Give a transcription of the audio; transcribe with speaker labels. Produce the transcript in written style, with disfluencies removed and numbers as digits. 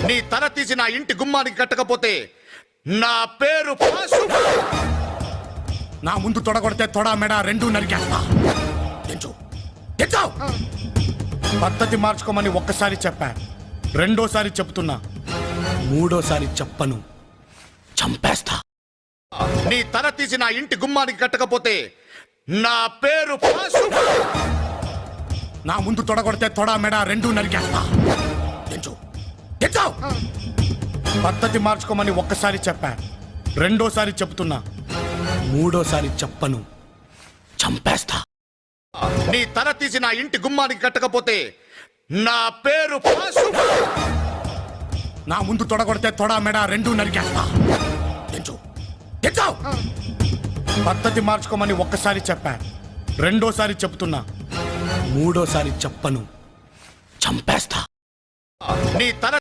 Speaker 1: నీ తల తీసి నా ఇంటి గుమ్మానికి కట్టకపోతే నా పేరు పాసు.
Speaker 2: నా ముందు తొడగొడితే తొడ మెడ రెండు నరికేస్తా. పద్ధతి మార్చుకోమని ఒక్కసారి చెప్పా, రెండోసారి చెప్తున్నా, మూడోసారి చెప్పను, చంపేస్తా.
Speaker 1: నీ తల తీసి నా ఇంటి గుమ్మానికి కట్టకపోతే నా పేరు పాసు.
Speaker 2: నా ముందు తొడగొడితే తొడ మెడ రెండు నరికేస్తా. పద్ధతి మార్చుకోమని ఒక్కసారి చెప్పా, రెండోసారి చెప్తున్నా, మూడోసారి చెప్పను, చంపేస్తా.
Speaker 1: నీ తల తీసి నా ఇంటి గుమ్మానికి కట్టకపోతే నా పేరు పాసు.
Speaker 2: నా ముందు తొడగొడితే తొడ మెడ రెండు నరికేస్తా. పద్ధతి మార్చుకోమని ఒక్కసారి చెప్పా, రెండోసారి చెప్తున్నా, మూడోసారి చెప్పను, చంపేస్తా.
Speaker 1: నీ తల